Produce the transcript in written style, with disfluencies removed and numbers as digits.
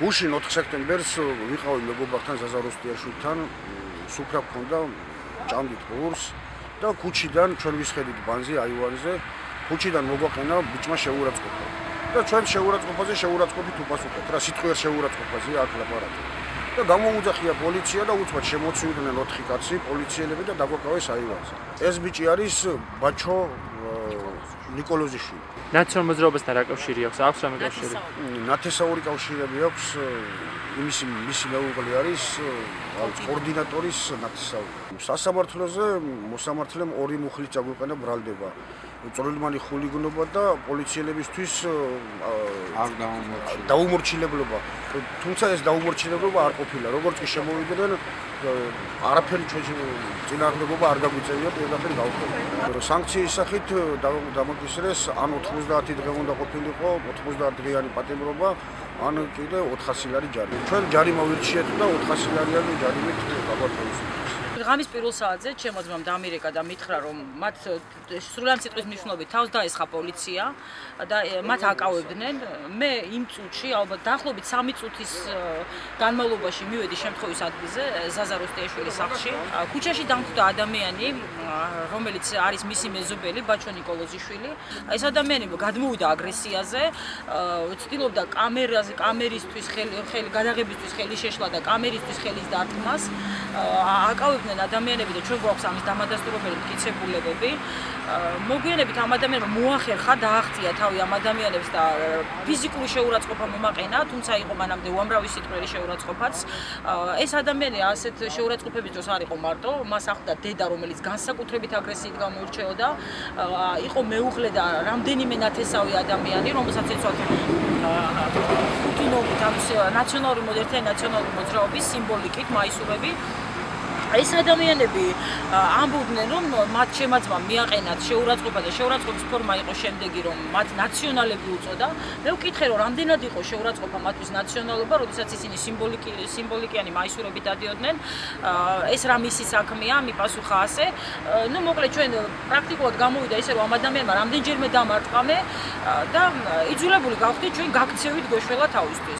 გუშინ 4 სექტემბერს ვიყავი მეგობართან ზაზაროსტიაშვილთან, სუფრა გქონდა, ჭამდით ყურს და ქუჩიდან ჩვენ ვისხედით ბანზე აივანზე, ქუჩიდან მოგვაყენა ბიჭმა შეურაცხყოფა. და ჩვენ შეურაცხყოფაზე შეურაცხყოფით უპასუხეთ, რა სიტყვიერ შეურაცხყოფაზე აქ ლაპარაკი. და გამოუძახია პოლიცია და უცბად შემოწიდნენ 4 კაცი პოლიციელები და დაგვაკავეს აივანზე. ეს ბიჭი არის ბაჩო ნიკოლოზიშვილი. ნაციონალურ მოძრაობასთან რა კავშირი აქვს? აქვს რამე კავშირი? ნათესაური კავშირები აქვს, მისი მეუღლე არის კოორდინატორის ნათესაური. სასამართლოზე მოსამართლემ 2 მუხლით წაგვიყენა ბრალდება. წვრილმანი ხულიგნობა და პოლიციელებისთვის დაუმორჩილებლობა. თუმცა ეს დაუმორჩილებლობა არ ყოფილა. როგორც კი შემოვიდნენ, არაფერი ჩვენში წინააღმდეგობა არ გაგვიწევია, პირდაპირ გავხდით. სანქციის სახით დამაკისრეს ან 90 დღე უნდა ყოფილიყო, 90 დღიანი პატიმრობა, ან კიდე 400 ლარი ჯარი. ჩვენ ჯარი მოვირჩიეთ და 400 ლარიანი ჯარიმით გავართავისუფლეთ. ღამის პირველ საათზე ჩემო ძმამ დამირეკა და მითხრა, რომ მათ სრულად სიტყვის მნიშვნელობით თავს დაესხა პოლიცია და მათ აკავებდნენ. მე იმ წუთში, ალბათ დაახლოებით 3 წუთის განმავლობაში მივედი შემთხვევის ადგილზე ზაზაროსტიაშვილის სახლში. ქუჩაში დამკვდა ადამიანი, რომელიც არის მისი მეზობელი, ბაჩო ნიკოლოზიშვილი. ეს ადამიანი გადმოვიდა აგრესიაზე, ცდილობდა კამერისთვის გადაღებისთვის ხელი შეშლა და კამერისთვის ხელის დარტყმას. აკავებდნენ ადამიანები და ჩვენ გვაქვს ამის დამადასტურებელი მტკიცებულებები. მოგვიანებით ამ ადამიანებმა მოახერხა დააღწია თავი ამ ადამიანებს და ფიზიკური შეურაცხყოფა მომაყენა, თუმცა იყო მანამდე უამრავი სიტყვიერი შეურაცხყოფაც. ეს ადამიანი ასეთ შეურაცხყოფების დროს არ იყო მარტო, მას ახლდა დედა, რომელიც განსაკუთრებით აგრესიით გამოირჩეოდა. იყო მეუღლე და რამდენიმე ნათესავი ადამიანი, რომელსაც ეცვათ პუტინობით ამის ნაციონალური მოძრაობის სიმბოლიკით მაისურები. ეს ადამიანები ამბობდნენ, რომ მათ შემაძმა მიაყენათ შეურაცხყოფა და შეურაცხყოფის ფორმა იყო შემდეგი, რომ მათ ნაციონალები უწოდა. მე ვკითხე, რომ რამდენად იყო შეურაცხყოფა მათთვის ნაციონალობა, როდესაც ისინი სიმბოლიკიანი მაისურებით დადიოდნენ. ეს რა მისი საქმეა? მიპასუხა ასე. მოკლედ ჩვენ პრაქტიკულად გამოვიდა ისე, რომ ამ ადამიანმა რამდენჯერმე დამარტყამე და იძულებული გავხდით ჩვენ გაქცევით გვეშველა თავისთვის.